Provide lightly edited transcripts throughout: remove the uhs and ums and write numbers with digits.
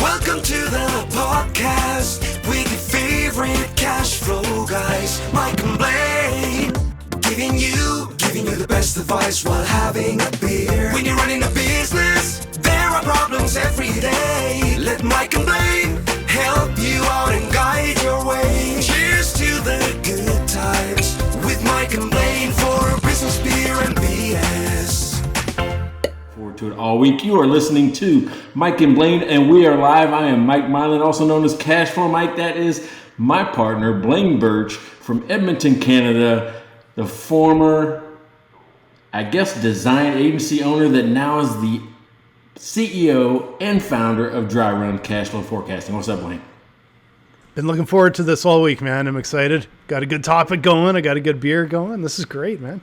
Welcome to the podcast with your favorite cash flow guys, Mike and Blaine. Giving you the best advice while having a beer. When you're running a business, there are problems every day. Let Mike and Blaine help you out and guide your way. Cheers to the good times with Mike and Blaine for business, beer, and BS. Forward to it all week. You are listening to Mike and Blaine, and we are live. I am Mike Mylan, also known as Cashflow Mike. That is my partner, Blaine Birch from Edmonton, Canada, the former, I guess, design agency owner that now is the CEO and founder of Dry Run Cashflow Forecasting. What's up, Blaine? Been looking forward to this all week, man. I'm excited. Got a good topic going. I got a good beer going. This is great, man.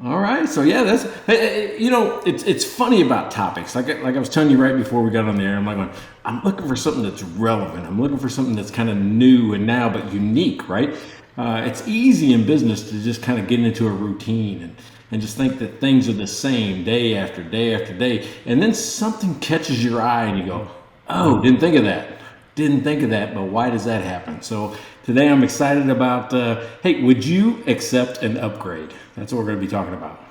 All right, so yeah, that's it's funny about topics. Like I was telling you right before we got on the air, I'm looking for something that's relevant. I'm looking for something that's kind of new and now, but unique, right? It's easy in business to just kind of get into a routine and just think that things are the same day after day after day, and then something catches your eye and you go, "Oh, didn't think of that." But why does that happen? So today I'm excited about. Hey, would you accept an upgrade? That's what we're going to be talking about.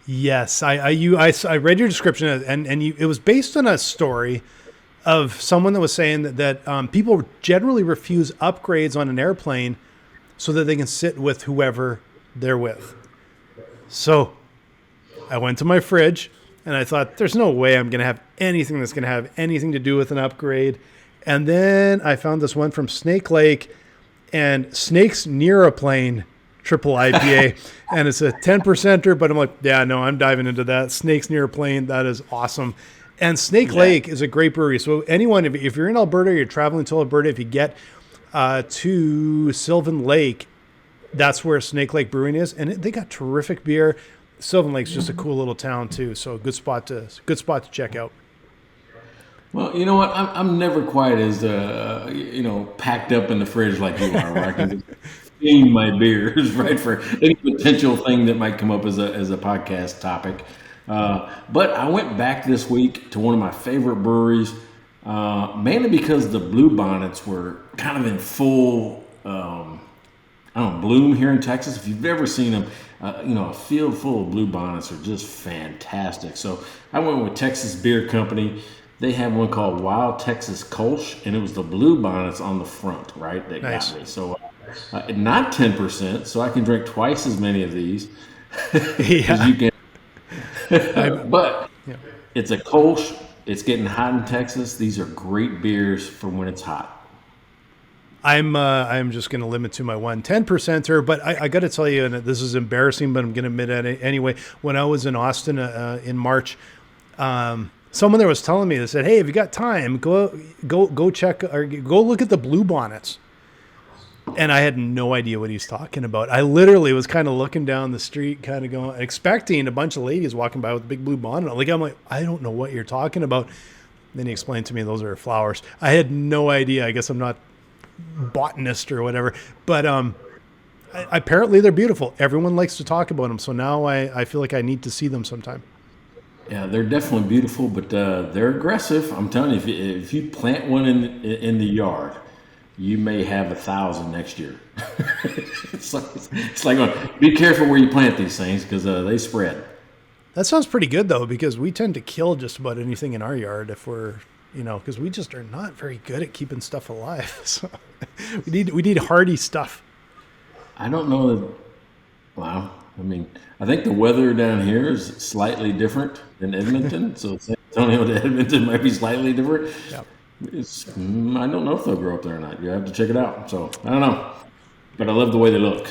Yes, I read your description, and it was based on a story of someone that was saying that people generally refuse upgrades on an airplane so that they can sit with whoever they're with. So I went to my fridge and I thought, there's no way I'm going to have anything that's going to have anything to do with an upgrade. And then I found this one from Snake Lake, and Snakes Near a Plane triple IPA, and it's a 10%er, but I'm like, yeah, no, I'm diving into that. Snakes Near a Plane, that is awesome. And Snake Lake is a great brewery. So anyone, if you're in Alberta, you're traveling to Alberta, if you get to Sylvan Lake, that's where Snake Lake Brewing is, and they got terrific beer. Sylvan Lake's just a cool little town too, so good spot to check out. Well, you know what? I'm never quite as packed up in the fridge like you are, where I can steam my beers, right, for any potential thing that might come up as a podcast topic. But I went back this week to one of my favorite breweries, mainly because the Bluebonnets were kind of in full bloom here in Texas. If you've ever seen them, a field full of Bluebonnets are just fantastic. So I went with Texas Beer Company. They have one called Wild Texas Kolsch, and it was the Bluebonnets on the front, right, that nice. got me. So not 10%, so I can drink twice as many of these as you can. But it's a Kolsch. It's getting hot in Texas. These are great beers for when it's hot. I'm just going to limit to my 10%er, but I got to tell you, and this is embarrassing, but I'm going to admit it anyway. When I was in Austin in March, someone there was telling me, they said, "Hey, if you got time, go check or go look at the Bluebonnets." And I had no idea what he's talking about. I literally was kind of looking down the street, kind of going, expecting a bunch of ladies walking by with a big blue bonnet. I'm like, I don't know what you're talking about. Then he explained to me those are flowers. I had no idea. I guess I'm not botanist or whatever, but apparently they're beautiful. Everyone likes to talk about them, so now I feel like I need to see them sometime. Yeah, they're definitely beautiful, but they're aggressive. I'm telling you, if you plant one in the yard, you may have 1,000 next year. It's like be careful where you plant these things because they spread. That sounds pretty good though, because we tend to kill just about anything in our yard if we're because we just are not very good at keeping stuff alive. So we need hardy stuff. I don't know that. Wow. I mean, I think the weather down here is slightly different than Edmonton. So telling you that Edmonton might be slightly different. Yeah. I don't know if they'll grow up there or not. You have to check it out. So I don't know, but I love the way they look.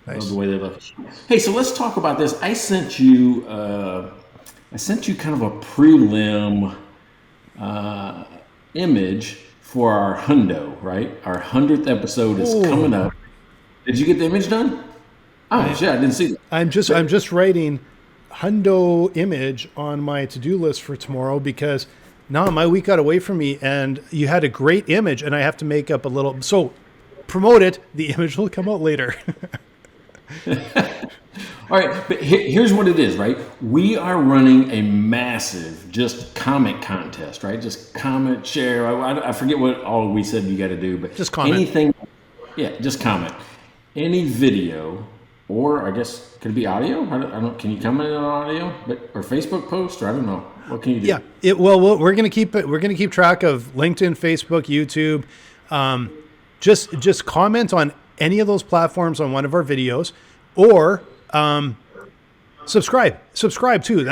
Nice. I love the way they look. Hey, so let's talk about this. I sent you kind of a prelim image for our hundo, right? Our 100th episode is coming up. Did you get the image done? Oh, shit, I didn't see that. I'm just writing hundo image on my to-do list for tomorrow because now my week got away from me, and you had a great image, and I have to make up a little. So promote it. The image will come out later. All right, but here's what it is, right? We are running a massive just comment contest, right? Just comment, share. I forget what all we said you got to do, but Just comment. anything. Yeah, just comment. Any video, or I guess could it be audio? I don't. Can you comment on audio, or Facebook post, or I don't know. What can you do? Yeah. Well, we're gonna keep it. We're gonna keep track of LinkedIn, Facebook, YouTube. Just comment on any of those platforms on one of our videos, or subscribe. Subscribe too.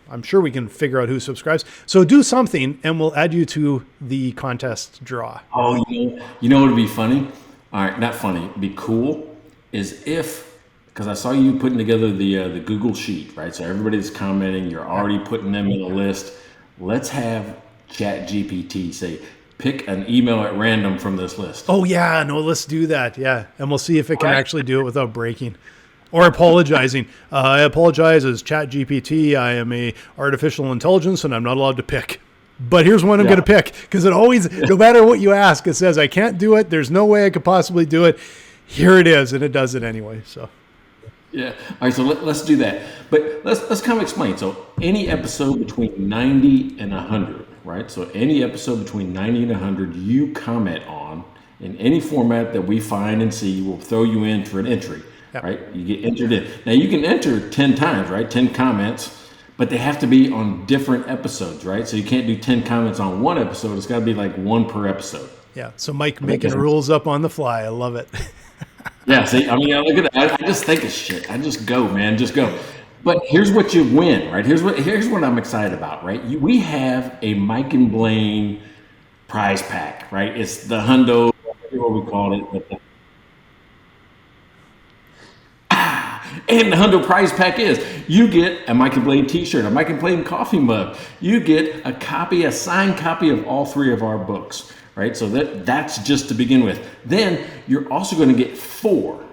I'm sure we can figure out who subscribes. So do something, and we'll add you to the contest draw. Oh, you know what would be funny? All right, not funny. It'd be cool is if, because I saw you putting together the Google sheet, right? So everybody's commenting. You're already putting them in a list. Let's have ChatGPT say, pick an email at random from this list. Oh yeah, no, let's do that. Yeah, and we'll see if it can actually do it without breaking. Or apologizing. I apologize as ChatGPT. I am a artificial intelligence and I'm not allowed to pick. But here's one I'm going to pick, because it always, no matter what you ask, it says I can't do it. There's no way I could possibly do it. Here it is, and it does it anyway. So yeah. All right. So let's do that. But let's kind of explain. So any episode between 90 and 100, right? So any episode between 90 and 100, you comment on in any format that we find and see. We'll throw you in for an entry. Yep. Right? You get entered in. Now you can enter 10 times, right? 10 comments, but they have to be on different episodes, right? So you can't do 10 comments on one episode. It's got to be like one per episode. Yeah. So Mike making rules up on the fly. I love it. Yeah. See, I mean, look at that. I just think of shit. I just go, man. Just go. But here's what you win, right? Here's what I'm excited about, right? We have a Mike and Blaine prize pack, right? It's the hundo, what we call it. But and the hundo prize pack is you get a Mike and Blaine t-shirt, a Mike and Blaine coffee mug. You get a signed copy of all three of our books, right? So that's just to begin with. Then you're also going to get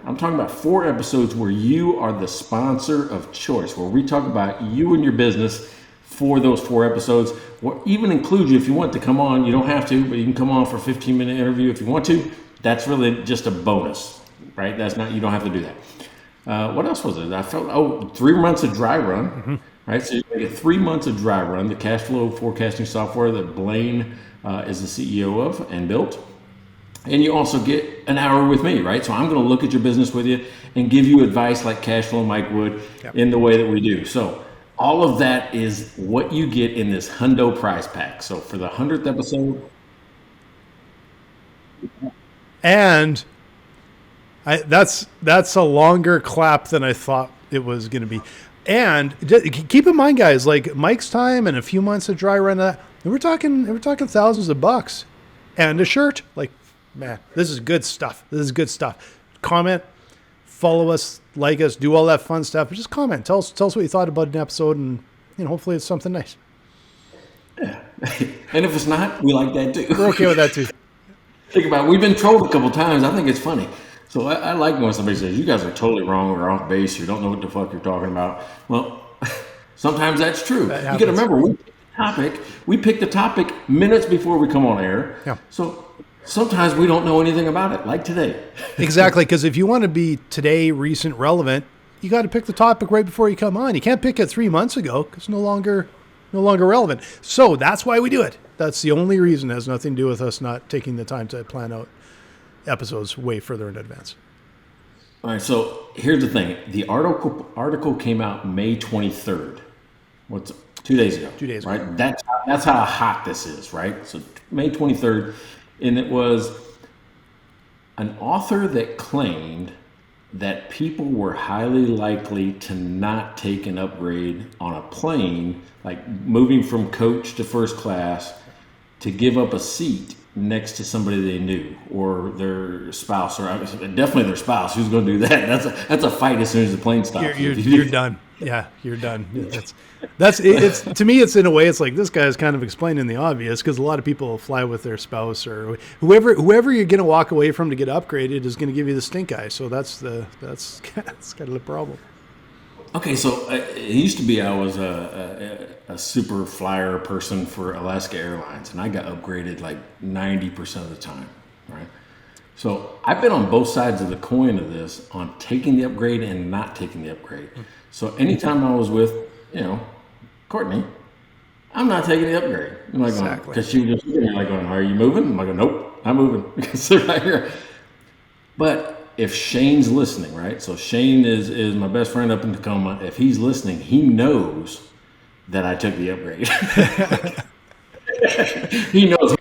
I'm talking about 4 episodes where you are the sponsor of choice, where we talk about you and your business for those 4 episodes, or even include you if you want to come on. You don't have to, but you can come on for a 15-minute interview if you want to. That's really just a bonus, right? You don't have to do that. What else was it? I felt 3 months of dry run, right? So you get 3 months of dry run, the cash flow forecasting software that Blaine is the CEO of and built. And you also get an hour with me, right? So I'm going to look at your business with you and give you advice like cash flow Mike would in the way that we do. So all of that is what you get in this hundo prize pack. So for the 100th episode. And that's a longer clap than I thought it was going to be. And keep in mind, guys, like Mike's time and a few months of dry run, we're talking thousands of bucks and a shirt. Like, man, this is good stuff. Comment, follow us, like us, do all that fun stuff. But just comment. Tell us what you thought about an episode, and hopefully it's something nice. Yeah. And if it's not, we like that too. We're okay with that too. Think about it. We've been trolled a couple times. I think it's funny. So I like when somebody says, you guys are totally wrong or off base. You don't know what the fuck you're talking about. Well, sometimes that's true. You got to remember, we pick the topic minutes before we come on air. Yeah. So sometimes we don't know anything about it, like today. Exactly, because if you want to be today, recent, relevant, you got to pick the topic right before you come on. You can't pick it 3 months ago because it's no longer relevant. So that's why we do it. That's the only reason. It has nothing to do with us not taking the time to plan out episodes way further in advance. All right, so here's the thing. The article came out May 23rd. 2 days ago? 2 days ago. Right? That's how hot this is, right? So May 23rd, and it was an author that claimed that people were highly likely to not take an upgrade on a plane, like moving from coach to first class, to give up a seat next to somebody they knew or their spouse, or definitely their spouse. Who's going to do that? That's a fight as soon as the plane stops. You're done. Yeah, you're done. It's to me, it's in a way, it's like this guy is kind of explaining the obvious, because a lot of people fly with their spouse or whoever you're going to walk away from to get upgraded is going to give you the stink eye. So that's kind of the problem. Okay, so it used to be I was a super flyer person for Alaska Airlines, and I got upgraded like 90% of the time, right? So I've been on both sides of the coin of this, on taking the upgrade and not taking the upgrade. So anytime I was with, Courtney, I'm not taking the upgrade. I'm like, Exactly. because she was just sitting there like going, are you moving? I'm like, nope, I'm moving because they're right here. But if Shane's listening, right? So Shane is my best friend up in Tacoma. If he's listening, he knows that I took the upgrade. He knows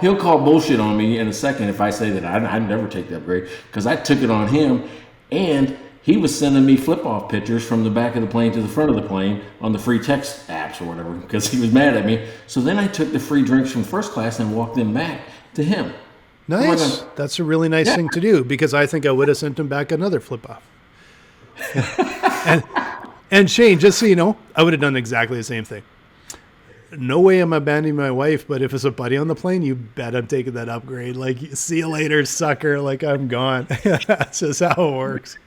he'll call bullshit on me in a second if I say that I never take the upgrade, because I took it on him, and he was sending me flip off pictures from the back of the plane to the front of the plane on the free text apps or whatever, because he was mad at me. So then I took the free drinks from first class and walked them back to him. Nice. That's a really nice thing to do, because I think I would have sent him back another flip off. and Shane, just so you know, I would have done exactly the same thing. No way am I abandoning my wife, but if it's a buddy on the plane, you bet I'm taking that upgrade. Like, see you later, sucker. Like, I'm gone. That's just how it works.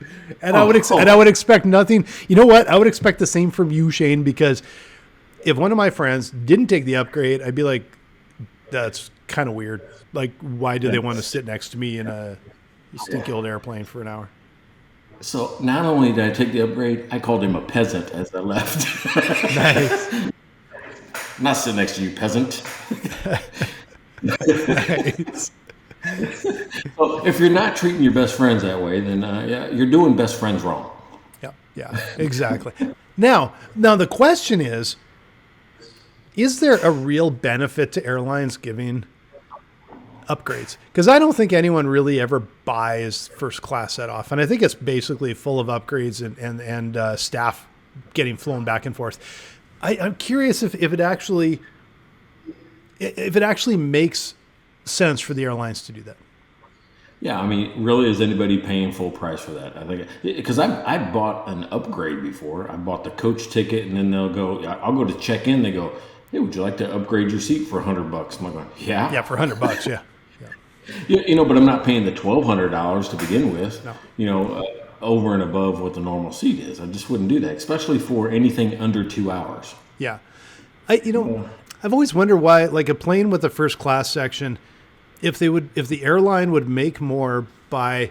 And I would expect nothing. You know what? I would expect the same from you, Shane, because if one of my friends didn't take the upgrade, I'd be like, that's kind of weird. Like, why do they want to sit next to me in a stinky old airplane for an hour? So not only did I take the upgrade, I called him a peasant as I left. Nice. I'm not sitting next to you, peasant. Nice. Well, if you're not treating your best friends that way, then you're doing best friends wrong. Yeah, exactly. Now the question is there a real benefit to airlines giving upgrades? Because I don't think anyone really ever buys first class that often. I think it's basically full of upgrades and staff getting flown back and forth. I'm curious if it actually makes sense for the airlines to do that. Yeah, I mean, really, is anybody paying full price for that? I think, because I bought an upgrade before. I bought the coach ticket, and then I'll go to check in. They go, hey, would you like to upgrade your seat for $100? I'm like, going, yeah. Yeah, for $100, yeah. But I'm not paying the $1,200 to begin with. No. Over and above what the normal seat is. I just wouldn't do that, especially for anything under 2 hours. Yeah. I've always wondered why, like, a plane with a first class section, if the airline would make more by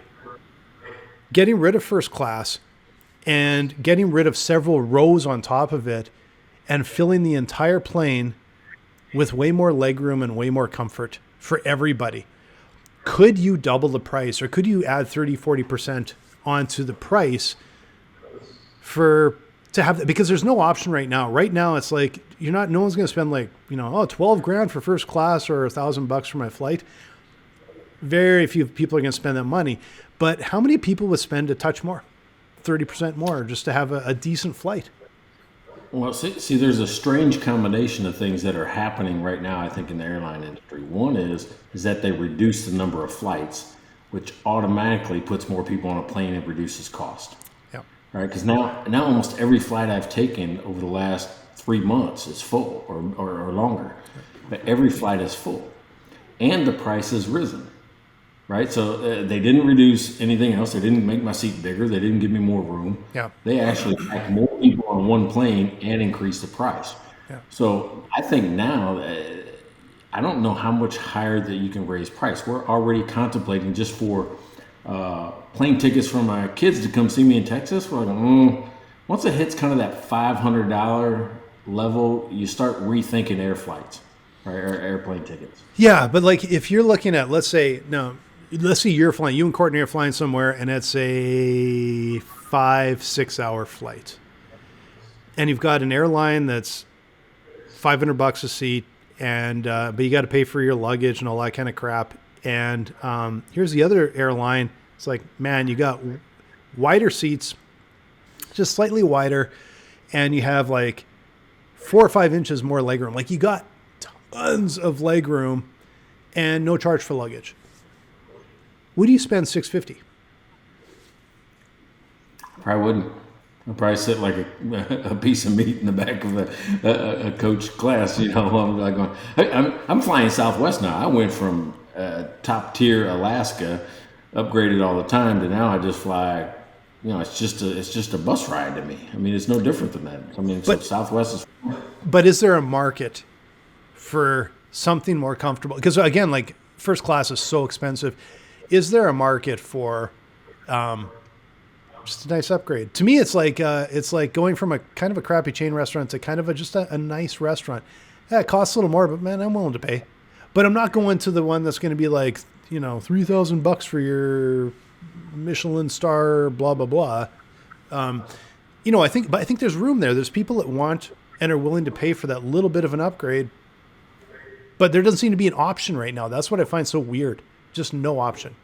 getting rid of first class and getting rid of several rows on top of it and filling the entire plane with way more legroom and way more comfort for everybody. Could you double the price, or could you add 30-40% onto the price to have that? Because there's no option right now. Right now, it's like no one's going to spend like, $12,000 for first class or $1,000 for my flight. Very few people are going to spend that money. But how many people would spend a touch more, 30% more, just to have a decent flight? Well, see, there's a strange combination of things that are happening right now, I think, in the airline industry. One is that they reduce the number of flights, which automatically puts more people on a plane and reduces cost. Yeah. Right? Because now almost every flight I've taken over the last 3 months is full or longer. But every flight is full. And the price has risen. Right? So they didn't reduce anything else. They didn't make my seat bigger. They didn't give me more room. Yeah. They actually packed more people on one plane and increased the price. Yeah. So I think now, I don't know how much higher that you can raise price. We're already contemplating just for plane tickets for my kids to come see me in Texas. We're like, once it hits kind of that $500 level, you start rethinking air flights, right, or airplane tickets. Yeah, but like if you're looking at, let's say you're flying, you and Courtney are flying somewhere, and it's a 5-6 hour flight, and you've got an airline that's $500 a seat, and but you got to pay for your luggage and all that kind of crap. And here's the other airline. It's like, man, you got wider seats, just slightly wider, and you have like 4 or 5 inches more legroom. Like, you got tons of legroom and no charge for luggage. Would you spend $650? Probably wouldn't. I'd probably sit like a piece of meat in the back of a coach class. I'm like going, I'm flying Southwest now. I went from top tier Alaska, upgraded all the time, to now I just fly. It's just a bus ride to me. I mean, it's no different than that. I mean, so Southwest is. But is there a market for something more comfortable? Because again, like, first class is so expensive. is there a market for just a nice upgrade? To me, it's like going from a kind of a crappy chain restaurant to kind of just a nice restaurant. Yeah, it costs a little more, but man, I'm willing to pay. But I'm not going to the one that's going to be like, $3,000 for your Michelin star, blah blah blah. I think there's room there. There's people that want and are willing to pay for that little bit of an upgrade, but there doesn't seem to be an option right now. That's what I find so weird. Just no option.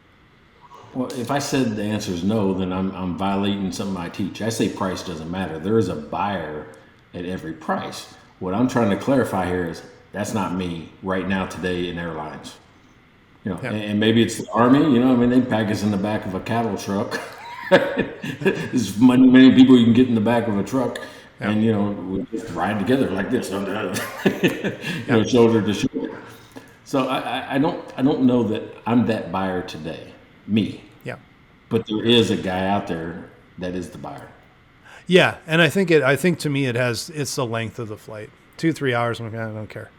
Well, if I said the answer is no, then I'm violating something I teach. I say price doesn't matter. There is a buyer at every price. What I'm trying to clarify here is that's not me right now today in airlines. And maybe it's the Army. They pack us in the back of a cattle truck. There's many people you can get in the back of a truck, and we just ride together like this, shoulder to shoulder. So I don't know that I'm that buyer today, me. Yeah. But there is a guy out there that is the buyer. Yeah, and I think to me it's the length of the flight. 2-3 hours. I don't care.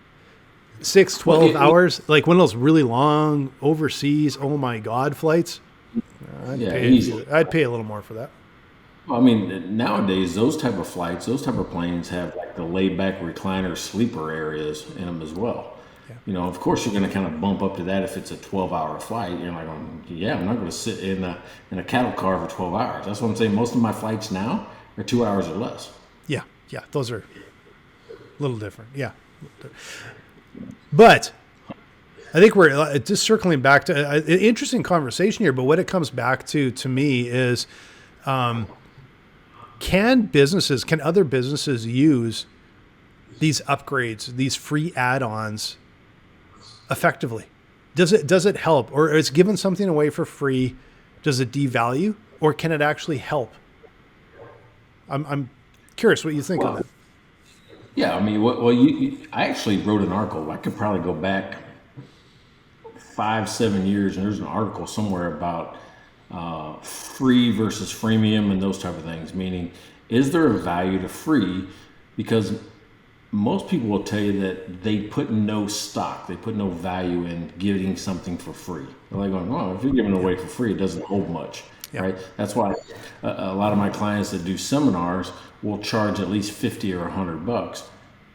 6, 12 hours, like one of those really long overseas, oh my God, flights. I'd pay a little more for that. Well, nowadays, those type of flights, those type of planes have like the laid back recliner sleeper areas in them as well. Yeah. Of course, you're going to kind of bump up to that if it's a 12-hour flight. You're like, I'm not going to sit in a cattle car for 12 hours. That's what I'm saying. Most of my flights now are 2 hours or less. Yeah, those are a little different. Yeah. But I think we're just circling back to an interesting conversation here. But what it comes back to me is, can other businesses use these upgrades, these free add-ons effectively? Does it help, or is giving something away for free, does it devalue, or can it actually help? I'm curious what you think on that. Yeah, I actually wrote an article. I could probably go back 5-7 years, and there's an article somewhere about free versus freemium and those type of things. Meaning, is there a value to free? Because most people will tell you that they put no stock, they put no value in getting something for free. They're like going, well, if you're giving it away for free, it doesn't hold much, right? That's why a lot of my clients that do seminars will charge at least $50 or $100,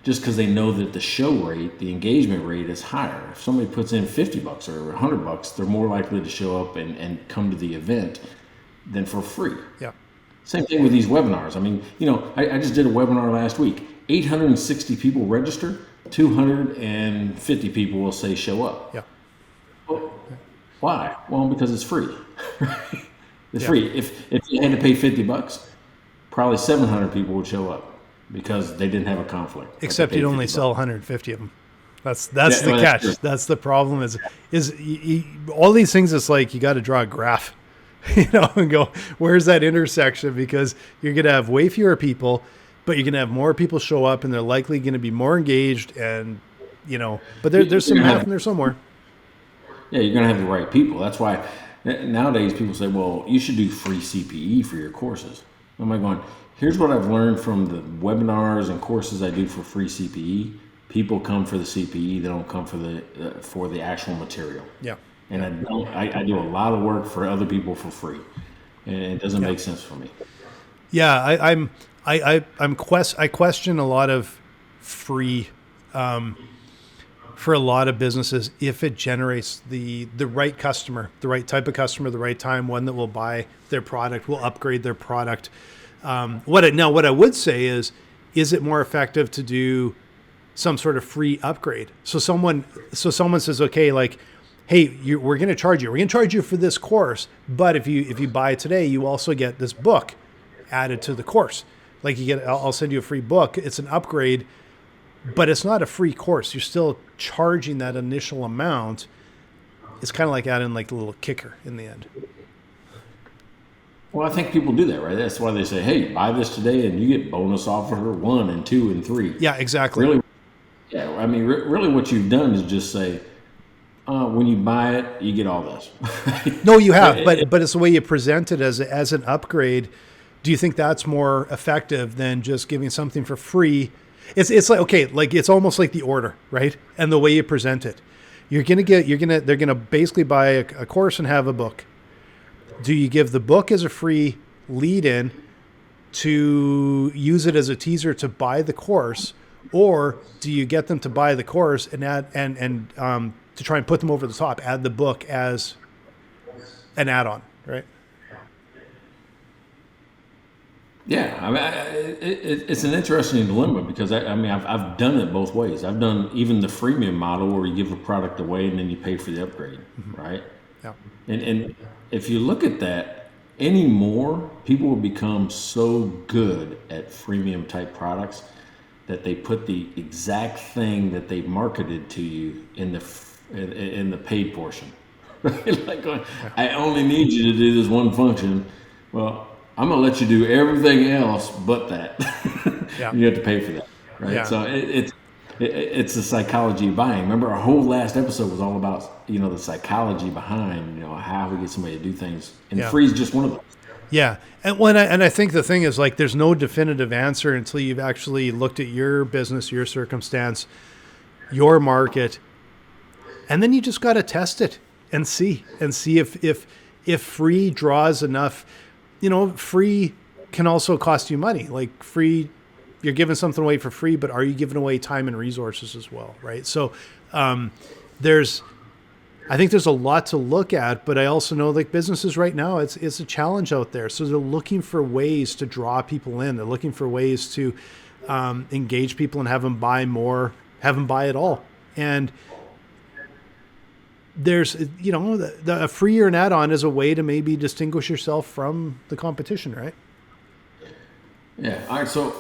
just because they know that the show rate, the engagement rate is higher. If somebody puts in $50 or $100, they're more likely to show up and come to the event than for free. Yeah. Same thing with these webinars. I just did a webinar last week. 860 people register, 250 people will say show up. Yeah. Well, why? Well, because it's free. It's free. If you had to pay $50, probably 700 people would show up because they didn't have a conflict. Except you'd only sell 150 of them. That's the catch. That's the problem. Is all these things? It's like you got to draw a graph, and go, where's that intersection? Because you're gonna have way fewer people, but you're gonna have more people show up, and they're likely going to be more engaged. And but there's some math in there somewhere. Yeah, you're gonna have the right people. That's why nowadays people say, well, you should do free CPE for your courses. I'm like going, here's what I've learned from the webinars and courses I do for free CPE. People come for the CPE; they don't come for the actual material. Yeah. And I do a lot of work for other people for free, and it doesn't make sense for me. Yeah, I question a lot of free for a lot of businesses if it generates the right customer, the right type of customer, the right time, one that will buy their product, will upgrade their product. What I would say is it more effective to do some sort of free upgrade? So someone says, okay, like, hey, we're going to charge you. We're going to charge you for this course, but if you buy it today, you also get this book added to the course. Like I'll send you a free book. It's an upgrade, but it's not a free course. You're still charging that initial amount. It's kind of like adding like the little kicker in the end. Well, I think people do that, right? That's why they say, hey, buy this today and you get bonus offer 1 and 2 and 3. Yeah, exactly. Really, really what you've done is just say, when you buy it, you get all this. No, you have, but it's the way you present it as an upgrade. Do you think that's more effective than just giving something for free? It's like, okay, like it's almost like the order, right? And the way you present it. they're gonna basically buy a course and have a book. Do you give the book as a free lead-in to use it as a teaser to buy the course, or do you get them to buy the course and add and to try and put them over the top, add the book as an add-on, right? Yeah, I mean, it's an interesting dilemma because I've done it both ways. I've done even the freemium model where you give a product away and then you pay for the upgrade, right? Yeah. And if you look at that anymore, people will become so good at freemium type products that they put the exact thing that they marketed to you in the paid portion. Right? Like, I only need you to do this one function. Well, I'm gonna let you do everything else but that. Yeah. You have to pay for that, right? Yeah. So it's the psychology of buying. Remember, our whole last episode was all about the psychology behind how we get somebody to do things, and free is just one of those. Yeah, and I think the thing is, like, there's no definitive answer until you've actually looked at your business, your circumstance, your market, and then you just got to test it and see if free draws enough. Free can also cost you money. Like, free, you're giving something away for free, but are you giving away time and resources as well, right? So I think there's a lot to look at, but I also know, like, businesses right now, it's a challenge out there. So they're looking for ways to draw people in. They're looking for ways to engage people and have them buy more, have them buy it all. And there's, a free or an add-on is a way to maybe distinguish yourself from the competition, right? Yeah. All right. So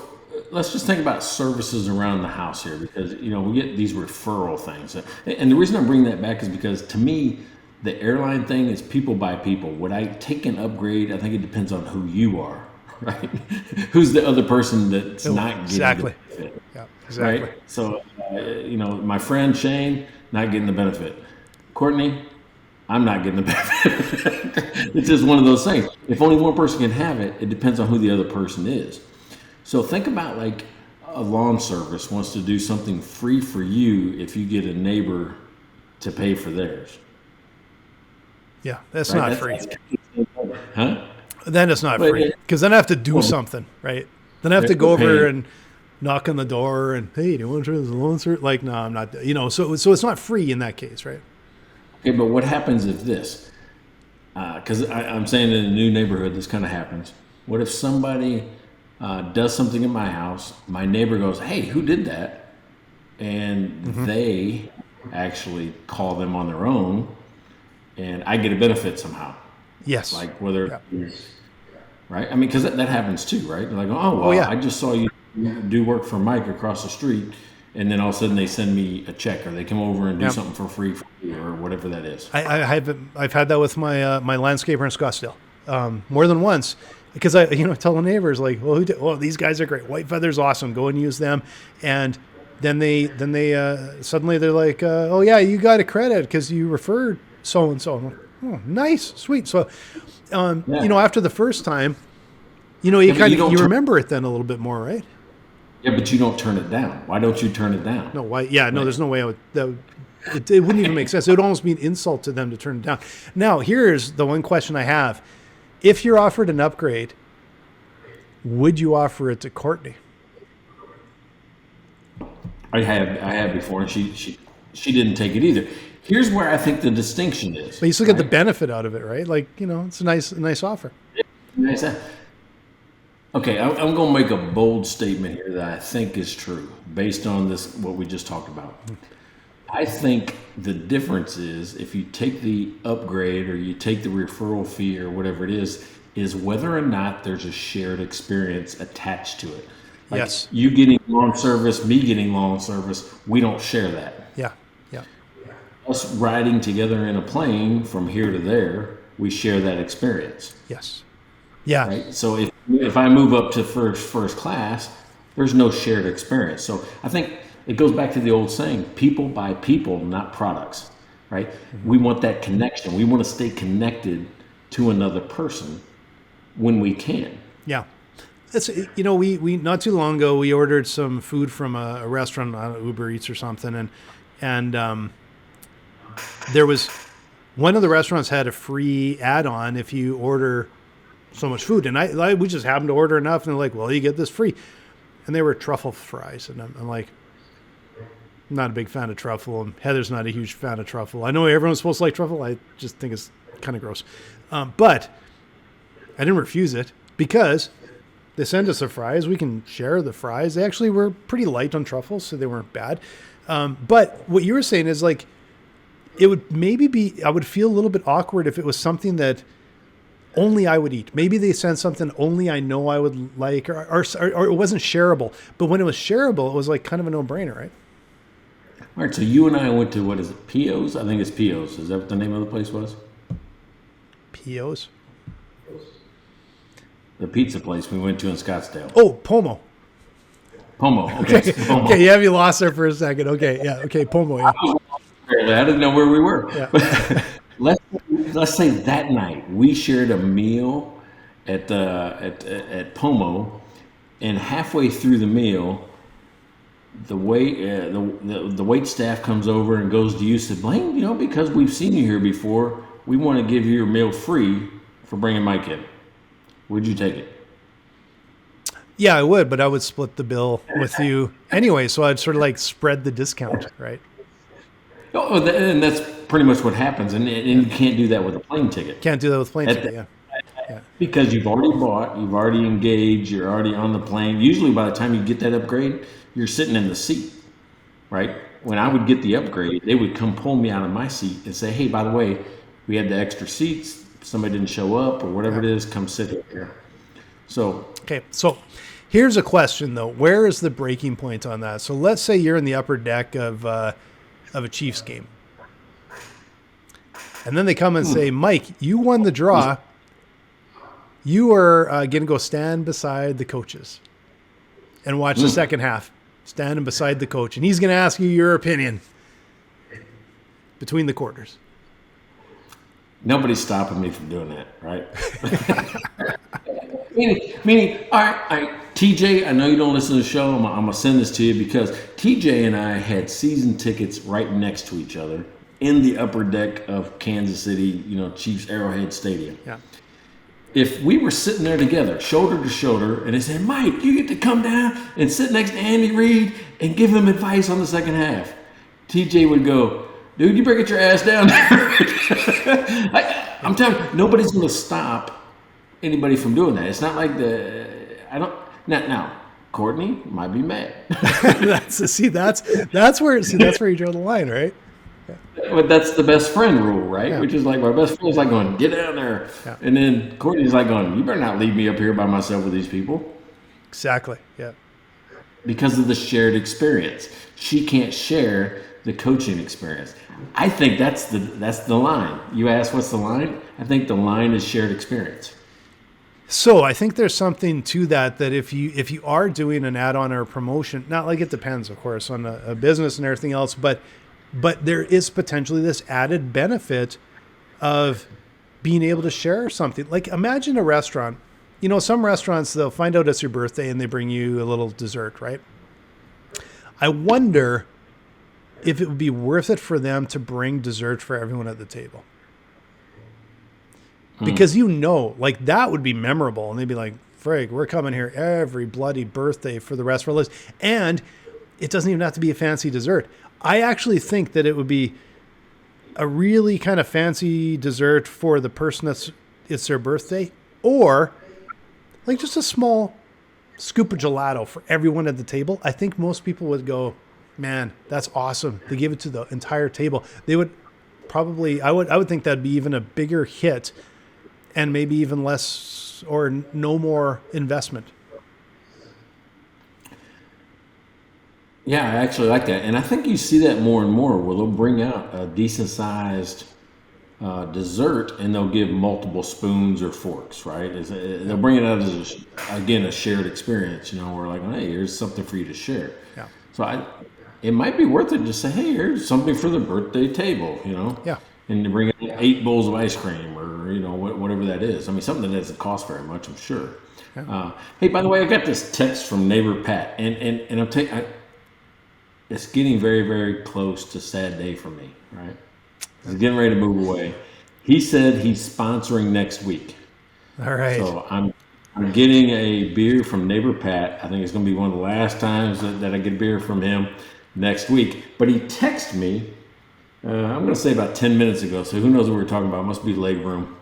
let's just think about services around the house here, because, we get these referral things. And the reason I'm bringing that back is because, to me, the airline thing is people by people. Would I take an upgrade? I think it depends on who you are, right? Who's the other person that's not getting exactly. the benefit? Yeah, exactly. Right? So, my friend Shane, not getting the benefit. Courtney, I'm not getting the benefit. It's just one of those things. If only one person can have it, it depends on who the other person is. So think about, like, a lawn service wants to do something free for you if you get a neighbor to pay for theirs. Yeah, that's Right? not free. Huh? Then it's not free, because then I have to do something, right? Then I have to go over and knock on the door and, hey, do you want to try this lawn service? Like, no, I'm not. So it's not free in that case, right? Okay, but what happens if this? Because I'm saying in a new neighborhood, this kind of happens. What if somebody does something in my house, my neighbor goes, hey, who did that? And they actually call them on their own, and I get a benefit somehow. Yes. Like, whether, right? I mean, because that happens too, right? They're like, oh, well, I just saw you do work for Mike across the street, and then all of a sudden they send me a check, or they come over and do something for free, or whatever that is. I've had that with my my landscaper in Scottsdale more than once, because I tell the neighbors, like, well, these guys are great. White Feather's awesome. Go and use them. And then they suddenly they're like, oh yeah, you got a credit because you referred so and so. Oh, nice, sweet. So after the first time, you remember it then a little bit more, right? Yeah, but you don't turn it down. Why don't you turn it down? No, why? Yeah, no, there's no way it wouldn't even make sense. It would almost be an insult to them to turn it down. Now, here's the one question I have. If you're offered an upgrade, would you offer it to Courtney? I have before, and she didn't take it either. Here's where I think the distinction is. But you still get the benefit out of it, right? Like, it's a nice offer. Nice. Okay, I'm going to make a bold statement here that I think is true based on this, what we just talked about. I think the difference is, if you take the upgrade or you take the referral fee or whatever it is whether or not there's a shared experience attached to it. Like, yes. You getting lawn service, me getting lawn service, we don't share that. Yeah. Us riding together in a plane from here to there, we share that experience. Yes. Yeah. Right? So if I move up to first class, there's no shared experience. So I think it goes back to the old saying, people buy people, not products, right? We want that connection. We want to stay connected to another person when we can. Yeah. It's, we not too long ago, we ordered some food from a restaurant on Uber Eats or something. And there was one of the restaurants had a free add-on if you order so much food. And we just happened to order enough, and they're like, well, you get this free. And they were truffle fries. And I'm like, I'm not a big fan of truffle, and Heather's not a huge fan of truffle. I know everyone's supposed to like truffle. I just think it's kind of gross. But I didn't refuse it because they sent us the fries. We can share the fries. They actually were pretty light on truffles, so they weren't bad. But what you were saying is like, it would maybe be, I would feel a little bit awkward if it was something that only I would eat. Maybe they sent something only I know I would like, or it wasn't shareable. But when it was shareable, it was like kind of a no-brainer, right? All right, so you and I went to, what is it, Pio's? I think it's Pio's. Is that what the name of the place was? Pio's? The pizza place we went to in Scottsdale. Oh, Pomo. Pomo, okay. Pomo. Okay, you lost there for a second. Okay, yeah, okay, Pomo, yeah. I didn't know where we were. Yeah. let's say that night we shared a meal at Pomo, and halfway through the meal, the wait staff comes over and goes to you, said, Blaine, because we've seen you here before, we want to give you your meal free for bringing Mike in. Would you take it? Yeah, I would, but I would split the bill with you anyway, so I'd sort of like spread the discount, right? Oh, and that's pretty much what happens, and you can't do that with a plane ticket. Can't do that with plane ticket, yeah. Because you've already bought, you've already engaged, you're already on the plane. Usually by the time you get that upgrade, you're sitting in the seat, right? When I would get the upgrade, they would come pull me out of my seat and say, hey, by the way, we had the extra seats. Somebody didn't show up or whatever it is, come sit here. Okay, so here's a question, though. Where is the breaking point on that? So let's say you're in the upper deck of a Chiefs game. And then they come and say, Mike, you won the draw. You are going to go stand beside the coaches and watch the second half. Standing beside the coach. And he's going to ask you your opinion between the quarters. Nobody's stopping me from doing that, right? meaning, all right, TJ, I know you don't listen to the show. I'm going to send this to you because TJ and I had season tickets right next to each other in the upper deck of Kansas City, Chiefs Arrowhead Stadium. Yeah. If we were sitting there together, shoulder to shoulder, and they said, Mike, you get to come down and sit next to Andy Reid and give him advice on the second half, TJ would go, dude, you better get your ass down there. I'm telling you, nobody's going to stop anybody from doing that. It's not like now, Courtney might be mad. that's where you draw the line, right? But that's the best friend rule, right? Yeah. Which is like my best friend's like going, get down there. Yeah. And then Courtney's like going, you better not leave me up here by myself with these people. Exactly. Yeah. Because of the shared experience. She can't share the coaching experience. I think that's the line. You asked what's the line? I think the line is shared experience. So I think there's something to that if you are doing an add-on or a promotion, not like it depends, of course, on a business and everything else, but there is potentially this added benefit of being able to share something. Like imagine a restaurant. Some restaurants, they'll find out it's your birthday and they bring you a little dessert, right? I wonder if it would be worth it for them to bring dessert for everyone at the table. Because like that would be memorable. And they'd be like, Frig, we're coming here every bloody birthday for the rest of our lives. And it doesn't even have to be a fancy dessert. I actually think that it would be a really kind of fancy dessert for the person it's their birthday, or like just a small scoop of gelato for everyone at the table. I think most people would go, man, that's awesome. They give it to the entire table. They would probably, I would think that'd be even a bigger hit and maybe even less or no more investment. Yeah, I actually like that. And I think you see that more and more where they'll bring out a decent sized dessert and they'll give multiple spoons or forks, right? They'll bring it out as, a shared experience, where like, hey, here's something for you to share. Yeah. So it might be worth it to say, hey, here's something for the birthday table, Yeah. And to bring in 8 bowls of ice cream or, whatever that is. I mean, something that doesn't cost very much, I'm sure. Yeah. Hey, by the way, I got this text from neighbor Pat, and I'm it's getting very, very close to sad day for me, right? He's getting ready to move away. He said he's sponsoring next week. All right. So I'm getting a beer from neighbor Pat. I think it's going to be one of the last times that I get a beer from him next week. But he texted me, I'm going to say about 10 minutes ago, so who knows what we're talking about. It must be leg room.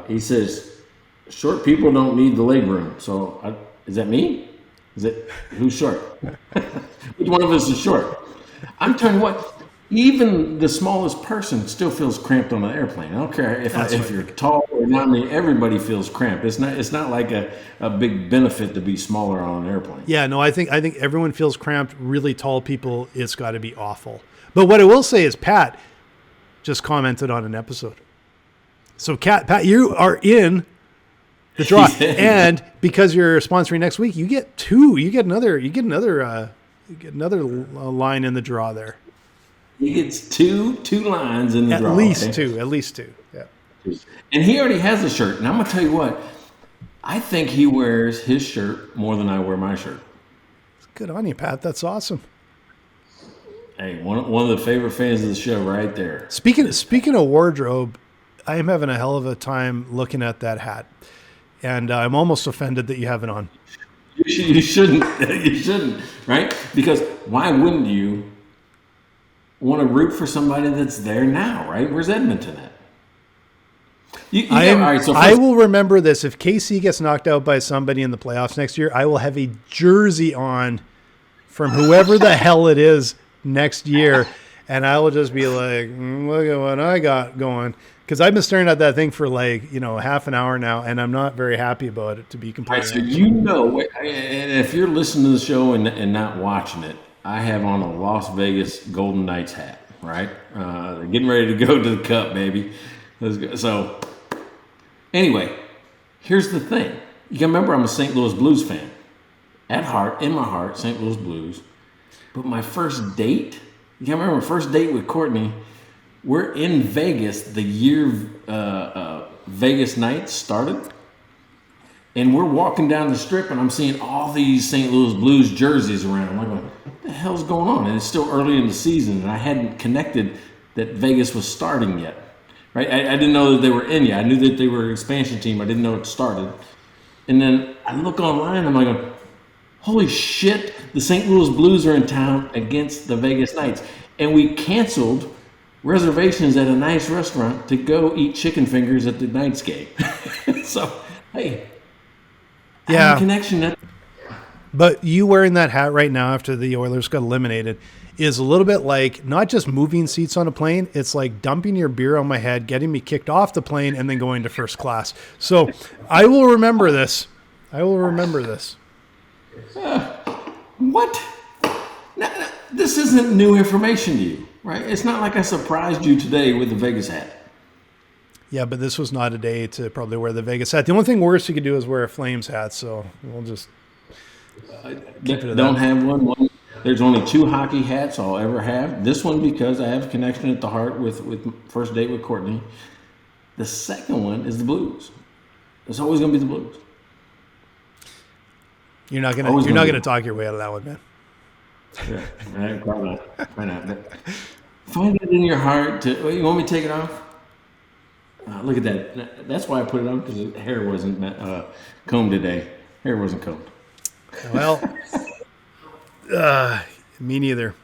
He says, short people don't need the leg room. So is that me? Is it who's short? Which one of us is short? I'm telling you what, even the smallest person still feels cramped on an airplane. I don't care if you're tall or not. I mean, everybody feels cramped. It's not like a big benefit to be smaller on an airplane. Yeah, no, I think everyone feels cramped. Really tall people, it's got to be awful. But what I will say is Pat just commented on an episode. So Pat, you are in the draw, and because you're sponsoring next week, you get two. You get another line in the draw there. He gets two lines in the draw. At least two. Yeah. And he already has a shirt. And I'm gonna tell you what, I think he wears his shirt more than I wear my shirt. Good on you, Pat. That's awesome. Hey, one of the favorite fans of the show right there. Speaking of wardrobe, I am having a hell of a time looking at that hat. And I'm almost offended that you have it on. You shouldn't. You shouldn't, right? Because why wouldn't you want to root for somebody that's there now, right? Where's Edmonton at? I will remember this. If KC gets knocked out by somebody in the playoffs next year, I will have a jersey on from whoever the hell it is next year. And I will just be like, look at what I got going. Because I've been staring at that thing for half an hour now, and I'm not very happy about it, to be completely honest. So and if you're listening to the show and not watching it, I have on a Las Vegas Golden Knights hat, right? They're getting ready to go to the Cup, baby. Let's go. So, anyway, here's the thing. You can remember I'm a St. Louis Blues fan. At heart, in my heart, St. Louis Blues. But my first date, you can remember my first date with Courtney, we're in Vegas the year Vegas Knights started. And we're walking down the strip, and I'm seeing all these St. Louis Blues jerseys around. I'm like, what the hell's going on? And it's still early in the season, and I hadn't connected that Vegas was starting yet. Right? I didn't know that they were in yet. I knew that they were an expansion team. I didn't know it started. And then I look online, and I'm like, holy shit, the St. Louis Blues are in town against the Vegas Knights. And we canceled reservations at a nice restaurant to go eat chicken fingers at the Knights game. So, hey. Yeah. Connection. But you wearing that hat right now after the Oilers got eliminated is a little bit like not just moving seats on a plane. It's like dumping your beer on my head, getting me kicked off the plane, and then going to first class. So I will remember this. What? No, this isn't new information to you, right? It's not like I surprised you today with the Vegas hat. Yeah, but this was not a day to probably wear the Vegas hat. The only thing worse you could do is wear a Flames hat, so we'll just keep it at Don't that. have one. There's only 2 hockey hats I'll ever have. This one because I have a connection at the heart with first date with Courtney. The second one is the Blues. It's always going to be the Blues. You're not gonna talk your way out of that one, man. Yeah, probably not. Why not? But find it in your heart to. You want me to take it off? Look at that. That's why I put it on, because the hair wasn't combed today. Hair wasn't combed. Well, me neither.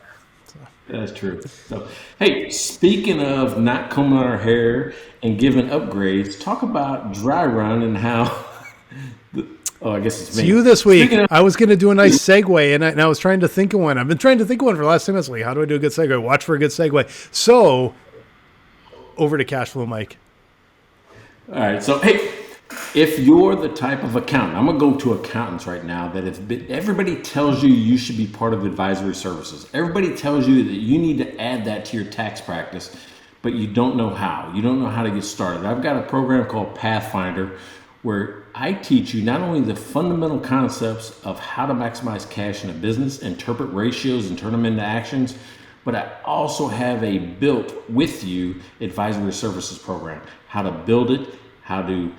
That's true. So, hey, speaking of not combing our hair and giving upgrades, talk about dry run and how. I guess it's me. It's you this week. I was going to do a nice segue, and I was trying to think of one. I've been trying to think of one for the last 10 minutes. Like, how do I do a good segue? Watch for a good segue. So, over to Cashflow Mike. All right. So, hey, if you're the type of accountant, I'm going to go to accountants right now that everybody tells you should be part of advisory services. Everybody tells you that you need to add that to your tax practice, but you don't know how. You don't know how to get started. I've got a program called Pathfinder where I teach you not only the fundamental concepts of how to maximize cash in a business, interpret ratios and turn them into actions, but I also have a built with you advisory services program, how to build it, how to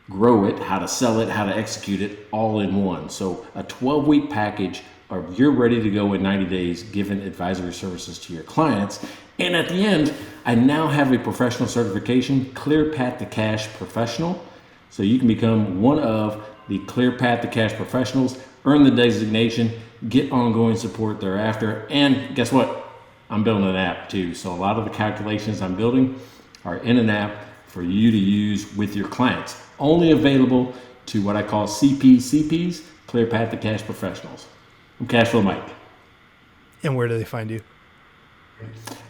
grow it, how to sell it, how to execute it all in one. So a 12-week package, or you're ready to go in 90 days giving advisory services to your clients. And at the end, I now have a professional certification, Clear Path to Cash Professional. So you can become one of the Clear Path to Cash professionals, earn the designation, get ongoing support thereafter. And guess what? I'm building an app too. So a lot of the calculations I'm building are in an app for you to use with your clients. Only available to what I call CPs, Clear Path to Cash Professionals. I'm Cashflow Mike. And where do they find you?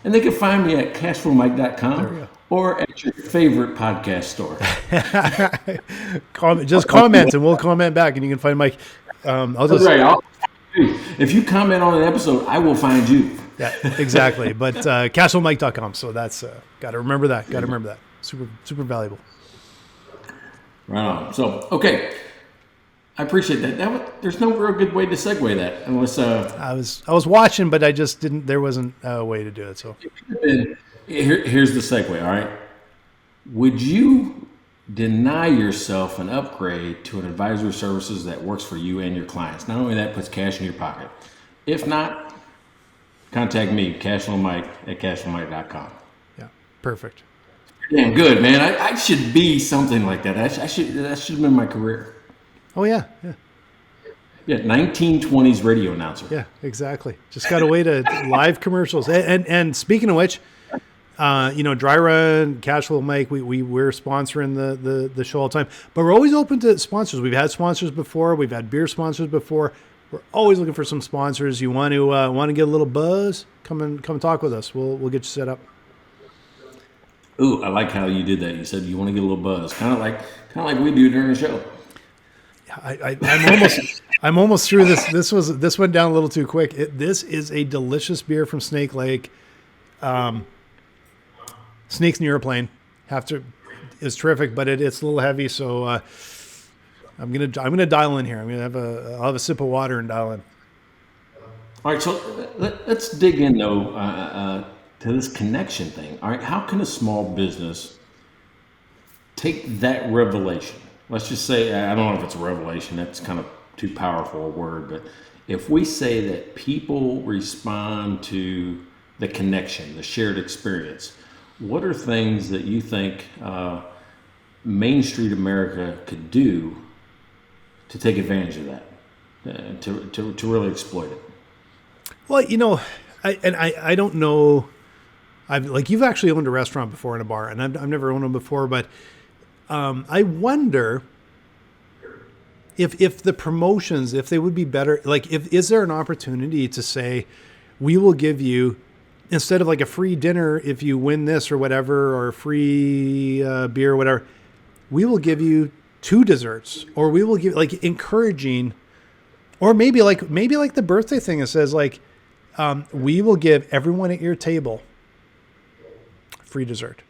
And they can find me at There we cashflowmike.com go. or at your favorite podcast store. Just comment and we'll comment back, and you can find Mike. That's right. If you comment on an episode, I will find you. Yeah, exactly. But cashflowmike.com. So that's got to remember that. Got to remember that. Super valuable. Right on. So, okay. I appreciate that. There's no real good way to segue that unless I was watching, but I just didn't. There wasn't a way to do it. So here's the segue. All right. Would you deny yourself an upgrade to an advisory services that works for you and your clients? Not only that, puts cash in your pocket. If not, contact me, cashflowmike at cashflowmike.com. yeah, perfect. Damn good, man. I should be something like that. That should have been my career. Oh yeah. Yeah, 1920s radio announcer. Yeah, exactly. Just got away to live commercials. And speaking of which, Dry Run, Cashflow Mike, we're sponsoring the show all the time. But we're always open to sponsors. We've had sponsors before. We've had beer sponsors before. We're always looking for some sponsors. You want to get a little buzz? Come talk with us. We'll get you set up. Ooh, I like how you did that. You said you want to get a little buzz, kind of like we do during the show. I'm almost through this. This went down a little too quick. This is a delicious beer from Snake Lake. Snakes in the Airplane. It's terrific, but it's a little heavy. So I'm gonna dial in here. I'll have a sip of water and dial in. All right, so let's dig in though to this connection thing. All right, how can a small business take that revelation? Let's just say, I don't know if it's a revelation, that's kind of too powerful a word, but if we say that people respond to the connection, the shared experience, what are things that you think Main Street America could do to take advantage of that, to really exploit it? Well, I don't know. You've actually owned a restaurant before and a bar, and I've never owned them before, but I wonder if the promotions, if they would be better, is there an opportunity to say, we will give you, instead of like a free dinner if you win this or whatever, or a free beer or whatever, we will give you 2 desserts, or we will give, encouraging, or maybe like the birthday thing that says we will give everyone at your table free dessert.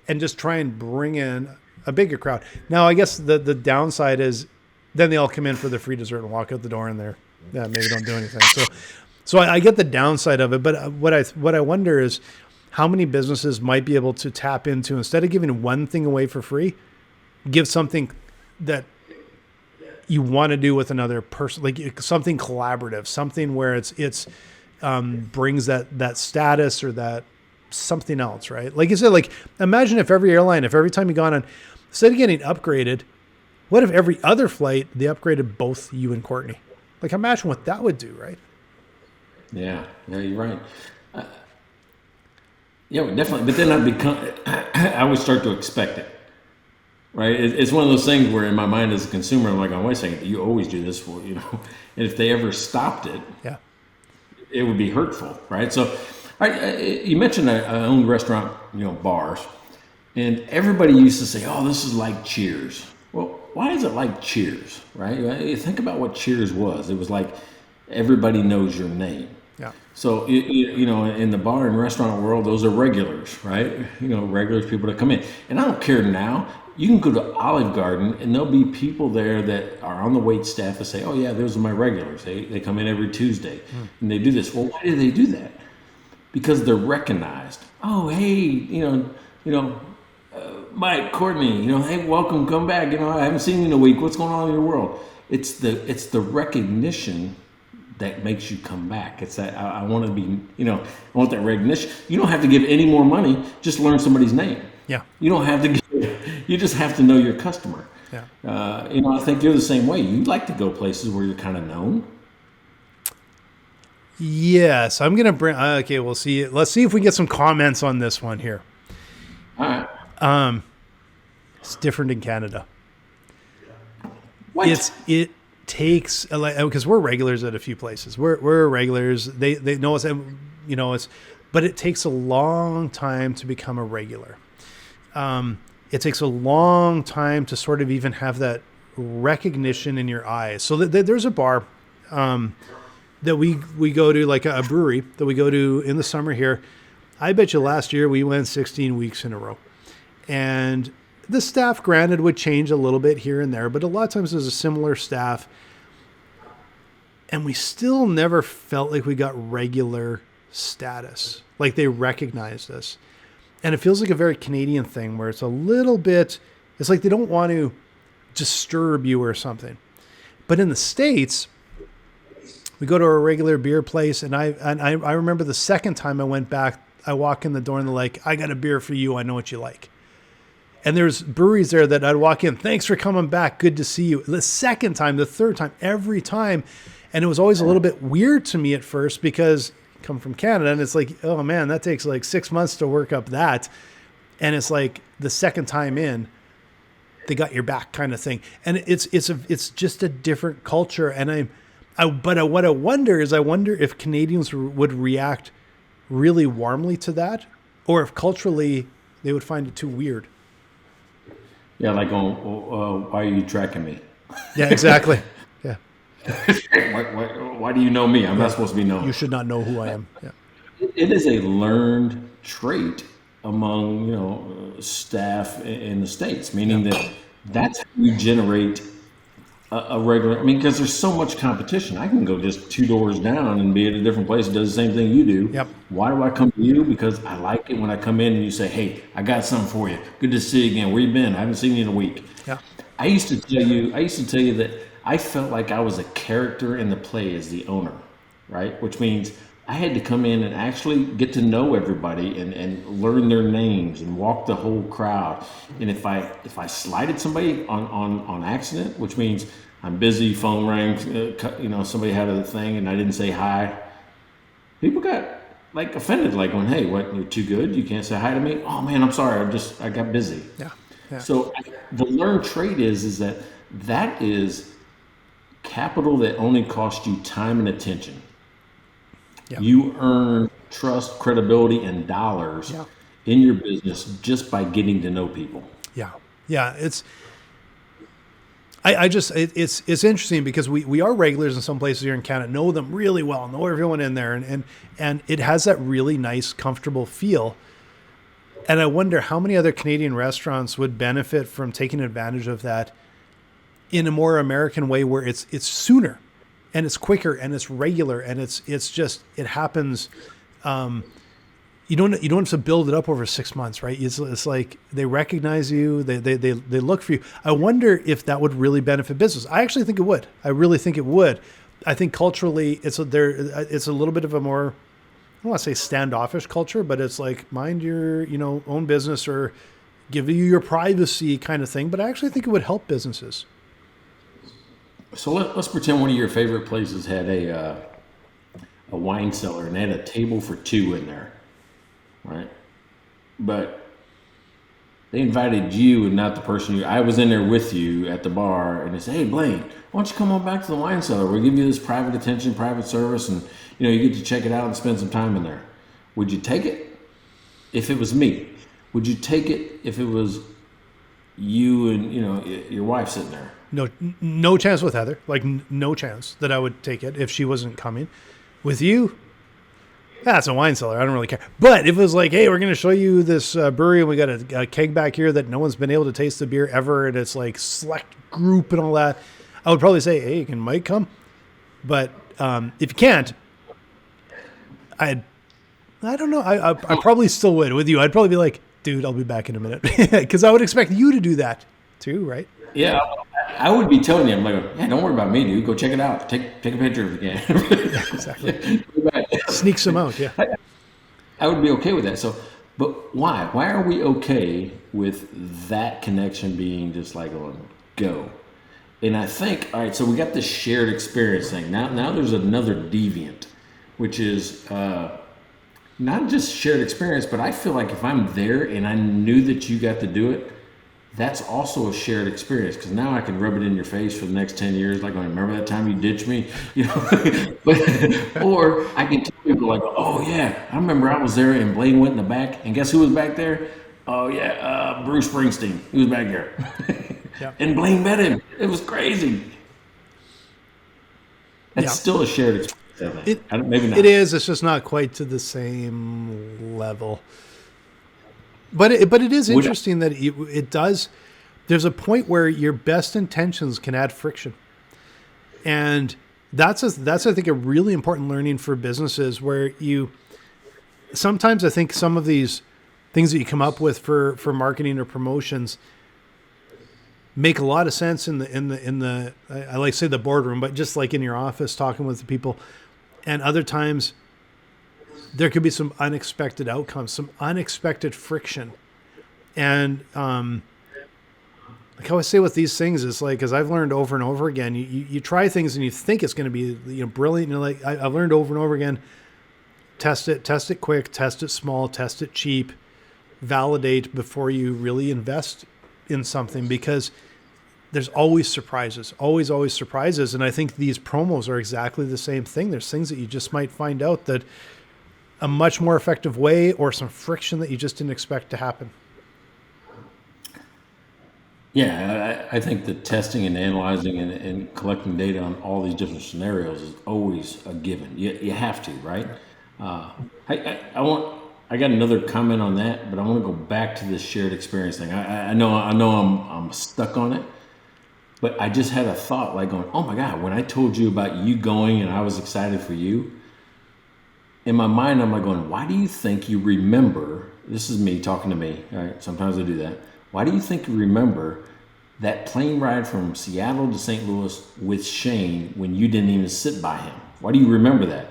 And just try and bring in a bigger crowd. Now, I guess the downside is then they all come in for the free dessert and walk out the door, and maybe don't do anything. So I get the downside of it, but what I wonder is how many businesses might be able to tap into, instead of giving one thing away for free, give something that you want to do with another person, like something collaborative, something where it's brings that status or that something else, right? Like you said, imagine if every time you got on, instead of getting upgraded, what if every other flight they upgraded both you and Courtney? Imagine what that would do, right? Yeah, you're right. Definitely. But then I would start to expect it, right? It's one of those things where in my mind as a consumer, I'm like, oh, wait a second, you always do this for, and if they ever stopped it, yeah, it would be hurtful, right? So, you mentioned I own restaurant, bars, and everybody used to say, "Oh, this is like Cheers." Well, why is it like Cheers, right? You think about what Cheers was. It was like everybody knows your name. Yeah. So in the bar and restaurant world, those are regulars, right? Regulars, people that come in. And I don't care now. You can go to Olive Garden and there'll be people there that are on the wait staff that say, "Oh yeah, those are my regulars. They come in every Tuesday and they do this." Well, why do they do that? Because they're recognized. Oh, hey, Mike, Courtney, hey, welcome, come back. I haven't seen you in a week. What's going on in your world? It's the recognition that makes you come back. It's that I want to be, I want that recognition. You don't have to give any more money. Just learn somebody's name. Yeah. You don't have to give, you just have to know your customer. Yeah. I think you're the same way. You like to go places where you're kind of known. Yes, I'm gonna bring. Okay, we'll see. Let's see if we get some comments on this one here. All right. It's different in Canada. What? It takes because we're regulars at a few places. We're regulars. They know us, but it takes a long time to become a regular. It takes a long time to sort of even have that recognition in your eyes. So there's a bar that we go to, like a brewery that we go to in the summer here. I bet you last year we went 16 weeks in a row. And the staff, granted, would change a little bit here and there, but a lot of times there's a similar staff. And we still never felt like we got regular status, like they recognized us. And it feels like a very Canadian thing where it's a little bit, it's like they don't want to disturb you or something. But in the States, we go to a regular beer place, and I remember the second time I went back, I walk in the door and they're like, I got a beer for you. I know what you like. And there's breweries there that I'd walk in. Thanks for coming back. Good to see you. The second time, the third time, every time. And it was always a little bit weird to me at first because I come from Canada and it's like, oh man, that takes like 6 months to work up that. And it's like the second time in, they got your back kind of thing. And it's just a different culture. And what I wonder if Canadians would react really warmly to that, or if culturally they would find it too weird. Yeah, like why are you tracking me? Yeah, exactly. Yeah. Why do you know me? I'm not supposed to be known. You should not know who I am. Yeah. It is a learned trait among staff in the States, meaning that's how you generate a regular. I mean, because there's so much competition. I can go just 2 doors down and be at a different place that does the same thing you do. Yep. Why do I come to you? Because I like it when I come in and you say, "Hey, I got something for you. Good to see you again. Where you been? I haven't seen you in a week." Yeah. I used to tell you that I felt like I was a character in the play as the owner, right? Which means I had to come in and actually get to know everybody and learn their names and walk the whole crowd. And if I slighted somebody on accident, which means I'm busy, phone rang, somebody had a thing and I didn't say hi, people got like offended, like going, "Hey, what? You're too good? You can't say hi to me? Oh man, I'm sorry. I got busy." Yeah. Yeah. So the learned trait is that is capital that only costs you time and attention. Yeah. You earn trust, credibility, and dollars in your business just by getting to know people. Yeah. Yeah. It's interesting because we are regulars in some places here in Canada, know them really well, know everyone in there, and it has that really nice, comfortable feel. And I wonder how many other Canadian restaurants would benefit from taking advantage of that in a more American way, where it's sooner and it's quicker and it's regular and it happens. You don't have to build it up over 6 months, right? It's like they recognize you, they look for you. I wonder if that would really benefit business. I actually think it would. I really think it would. I think culturally it's a little bit of a more, I don't want to say standoffish culture, but it's like mind your own business or give you your privacy kind of thing. But I actually think it would help businesses. So let's pretend one of your favorite places had a wine cellar and they had a table for 2 in there, right? But they invited you and not the person I was in there with you at the bar, and they said, "Hey, Blaine, why don't you come on back to the wine cellar? We'll give you this private attention, private service, and you get to check it out and spend some time in there." Would you take it if it was me? Would you take it if it was you and your wife sitting there? No chance with Heather. Like no chance that I would take it if she wasn't coming. With you, that's a wine cellar. I don't really care. But if it was like, "Hey, we're going to show you this brewery and we got a keg back here that no one's been able to taste the beer ever, and it's like select group and all that," I would probably say, "Hey, can Mike come?" But if you can't, I don't know. I probably still would with you. I'd probably be like, "Dude, I'll be back in a minute," because I would expect you to do that too, right? Yeah, I would be telling you, I'm like, yeah, don't worry about me, dude. Go check it out. Take a picture if you can. Yeah, exactly. Sneaks them out. Yeah. I would be okay with that. So, but why? Why are we okay with that connection being just like on go? And I think, all right, so we got this shared experience thing. Now there's another deviant, which is not just shared experience, but I feel like if I'm there and I knew that you got to do it, that's also a shared experience, because now I can rub it in your face for the next 10 years. Like, remember that time you ditched me? You know, or I can tell people like, oh yeah, I remember I was there and Blaine went in the back, and guess who was back there? Oh yeah, Bruce Springsteen. He was back there. Yeah. And Blaine met him. It was crazy. It's still a shared experience. Maybe not. It is. It's just not quite to the same level. But it is interesting that it does. There's a point where your best intentions can add friction, and that's I think a really important learning for businesses. Where sometimes I think some of these things that you come up with for marketing or promotions make a lot of sense in the I like to say the boardroom, but just like in your office talking with the people, and other times there could be some unexpected outcomes, some unexpected friction. And like I always say with these things, it's like, as I've learned over and over again, you try things and you think it's going to be brilliant. And you're like, I've learned over and over again, test it quick, test it small, test it cheap, validate before you really invest in something, because there's always surprises, always surprises. And I think these promos are exactly the same thing. There's things that you just might find out that a much more effective way, or some friction that you just didn't expect to happen. Yeah, I think the testing and analyzing and collecting data on all these different scenarios is always a given. You have to, right? I got another comment on that, but I want to go back to this shared experience thing. I know I'm stuck on it, but I just had a thought like going, oh my God, when I told you about you going and I was excited for you, in my mind, I'm like going, why do you think you remember, this is me talking to me, all right? Sometimes I do that. Why do you think you remember that plane ride from Seattle to St. Louis with Shane when you didn't even sit by him? Why do you remember that?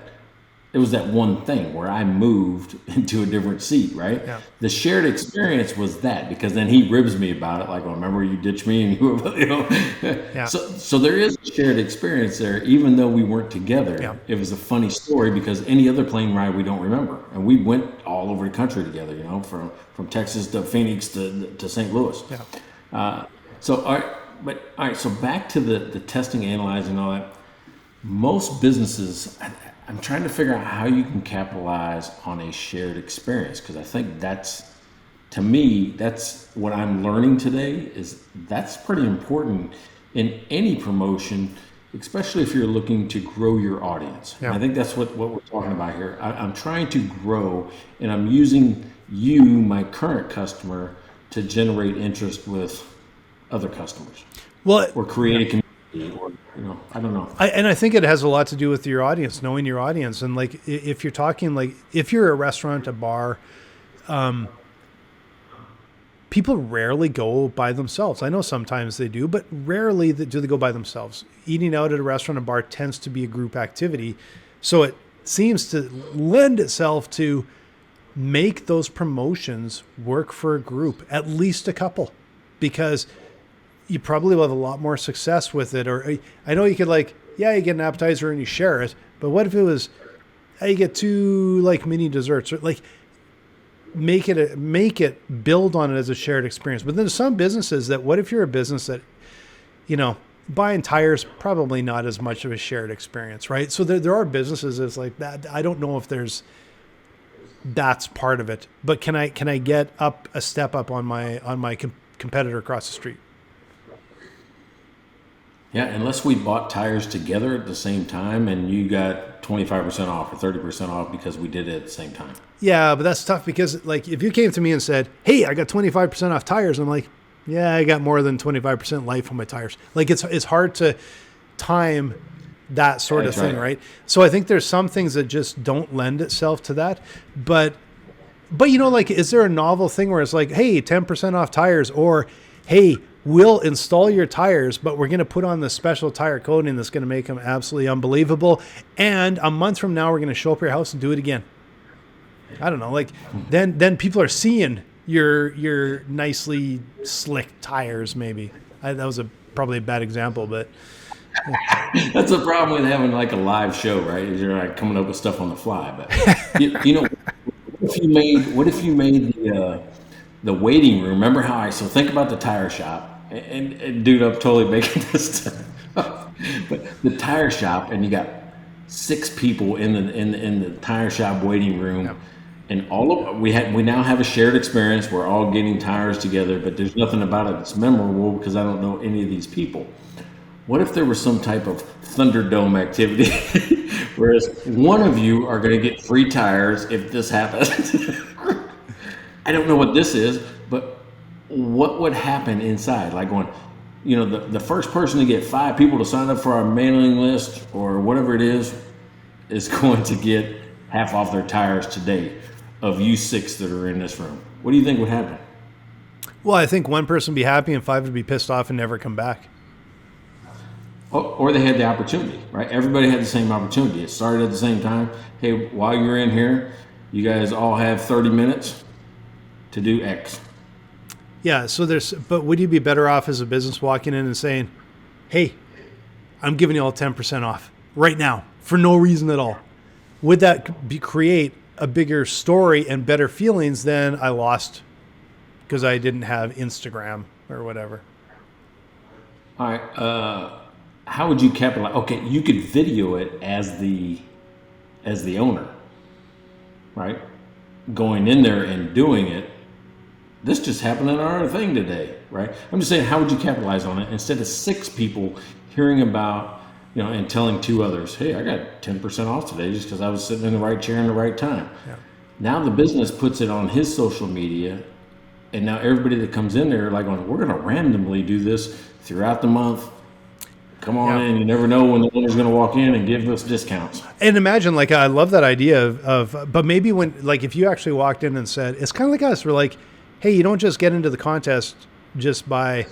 It was that one thing where I moved into a different seat, right? Yeah. The shared experience was that, because then he ribs me about it, like, "Oh, remember you ditched me and you were," you know. Yeah. So there is a shared experience there, even though we weren't together. Yeah. It was a funny story, because any other plane ride we don't remember, and we went all over the country together, you know, from Texas to Phoenix to St. Louis. Yeah. All right. So back to the testing, analyzing, all that. Most businesses, I'm trying to figure out how you can capitalize on a shared experience, because I think to me, that's what I'm learning today, is that's pretty important in any promotion, especially if you're looking to grow your audience. Yeah. And I think that's what we're talking about here. I'm trying to grow, and I'm using you, my current customer, to generate interest with other customers. Well, or create a community, or, you know, I don't know. I think it has a lot to do with your audience, knowing your audience. And like, if you're talking, like, if you're a restaurant, a bar, people rarely go by themselves. I know sometimes they do, but rarely do they go by themselves. Eating out at a restaurant or bar tends to be a group activity. So it seems to lend itself to make those promotions work for a group, at least a couple, because you probably will have a lot more success with it. Or I know you could, like, you get an appetizer and you share it, but what if it was, you get 2 like mini desserts, or like make it build on it as a shared experience. But then there's some businesses that, what if you're a business that, you know, buying tires, probably not as much of a shared experience, right? So there are businesses that's like that. I don't know if that's part of it, but can I get up a step up on my competitor across the street? Yeah, unless we bought tires together at the same time and you got 25% off or 30% off because we did it at the same time. Yeah, but that's tough, because like, if you came to me and said, "Hey, I got 25% off tires," I'm like, yeah, I got more than 25% life on my tires. Like, it's hard to time that sort of thing, right? So I think there's some things that just don't lend itself to that. But you know, like, is there a novel thing where it's like, hey, 10% off tires, or hey, we'll install your tires, but we're going to put on the special tire coating that's going to make them absolutely unbelievable. And a month from now, we're going to show up at your house and do it again. I don't know. Like then people are seeing your nicely slick tires. Maybe that was probably a bad example, but that's the problem with having like a live show, right? Is you're like coming up with stuff on the fly. But you know, what if you made the waiting room? Remember how so think about the tire shop. And dude, I'm totally making this stuff up. But the tire shop, and you got 6 people in the tire shop waiting room, Yep. and all of we now have a shared experience. We're all getting tires together, but there's nothing about it that's memorable because I don't know any of these people. What if there was some type of Thunderdome activity, whereas one of you are going to get free tires if this happens? I don't know what this is, but what would happen inside? Like going, you know, the first person to get 5 people to sign up for our mailing list or whatever it is going to get half off their tires today of you 6 that are in this room. What do you think would happen? well, I think one person would be happy and 5 would be pissed off and never come back. Or they had the opportunity, right? Everybody had the same opportunity. It started at the same time. Hey, while you're in here, you guys all have 30 minutes to do X. Yeah, but would you be better off as a business walking in and saying, hey, I'm giving you all 10% off right now for no reason at all? Would that create a bigger story and better feelings than I lost because I didn't have Instagram or whatever? All right. How would you capitalize? Okay, you could video it as the owner, right? Going in there and doing it. This just happened in our thing today, right? I'm just saying, how would you capitalize on it instead of 6 people hearing about, you know, and telling 2 others, hey, I got 10% off today just because I was sitting in the right chair in the right time. Yeah. Now the business puts it on his social media, and now everybody that comes in there like, we're going to randomly do this throughout the month. Come on in. You never know when the owner's going to walk in and give us discounts. And imagine, like, I love that idea of but maybe when, like, if you actually walked in and said, it's kind of like us, we're like, hey, you don't just get into the contest just by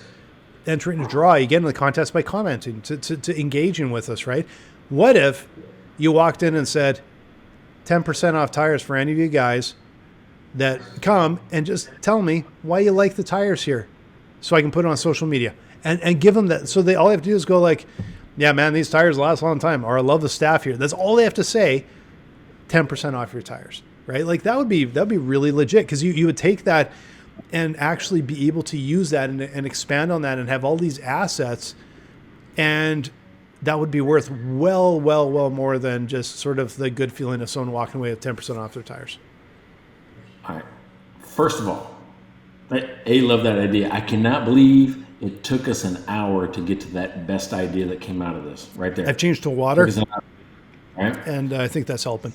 entering a draw. You get into the contest by commenting, to engaging with us, right? What if you walked in and said, 10% off tires for any of you guys that come and just tell me why you like the tires here so I can put it on social media and give them that. So they all have to do is go like, yeah, man, these tires last a long time, or I love the staff here. That's all they have to say. 10% off your tires, right? Like that'd be really legit, because you would take that and actually be able to use that and expand on that and have all these assets, and that would be worth well more than just sort of the good feeling of someone walking away with 10% off their tires. All right. First of all, I love that idea. I cannot believe it took us an hour to get to that best idea that came out of this right there. I've changed to water, right? And I think that's helping.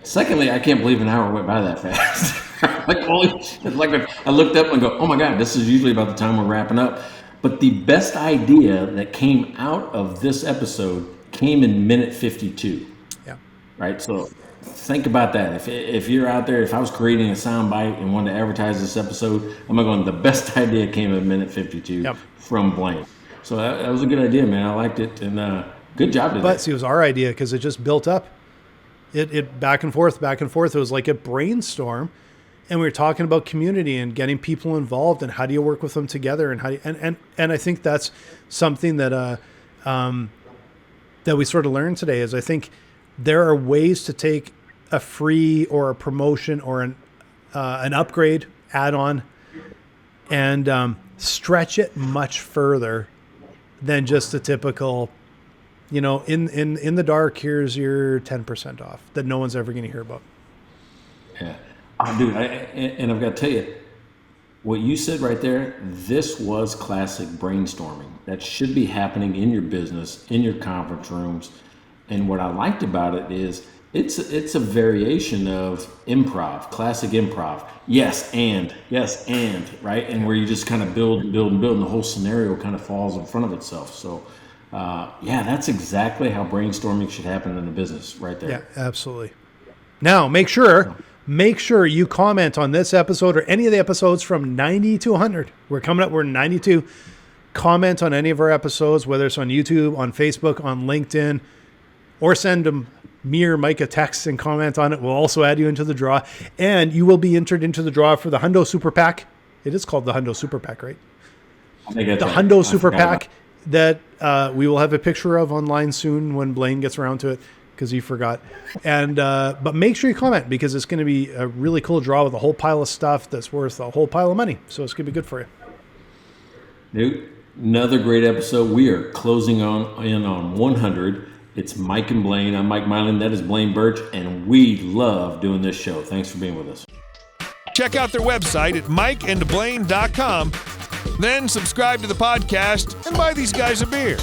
Secondly, I can't believe an hour went by that fast. I looked up and go, oh my God, this is usually about the time we're wrapping up. But the best idea that came out of this episode came in minute 52. Yeah. Right? So think about that. If you're out there, if I was creating a soundbite and wanted to advertise this episode, I'm going, the best idea came in minute 52 from Blaine. So that was a good idea, man. I liked it. And good job today. But see, it was our idea because it just built up. It back and forth. It was like a brainstorm. And we were talking about community and getting people involved and how do you work with them together, and how do you, and I think that's something that that we sort of learned today. Is I think there are ways to take a free or a promotion or an upgrade add-on and stretch it much further than just a typical, you know, in the dark, here's your 10% off that no one's ever going to hear about. Yeah. Oh, dude, and I've got to tell you, what you said right there, this was classic brainstorming. That should be happening in your business, in your conference rooms. And what I liked about it is it's a variation of improv, classic improv. Yes, and, right? And where you just kind of build, and the whole scenario kind of falls in front of itself. So, yeah, that's exactly how brainstorming should happen in the business right there. Yeah, absolutely. Now, make sure Make sure you comment on this episode or any of the episodes from 90 to 100. We're 92. Comment on any of our episodes, whether it's on YouTube, on Facebook, on LinkedIn, or send me or Mike a text and comment on it. We'll also add you into the draw, and you will be entered into the draw for the Hundo Super Pack. It is called the Hundo Super Pack, right? The Hundo Super Pack that we will have a picture of online soon when Blaine gets around to it, because he forgot. And but make sure you comment, because it's going to be a really cool draw with a whole pile of stuff that's worth a whole pile of money. So it's going to be good for you. Dude, another great episode. We are closing in on 100. It's Mike and Blaine. I'm Mike Mylan. That is Blaine Birch, and we love doing this show. Thanks for being with us. Check out their website at mikeandblaine.com. Then subscribe to the podcast and buy these guys a beer.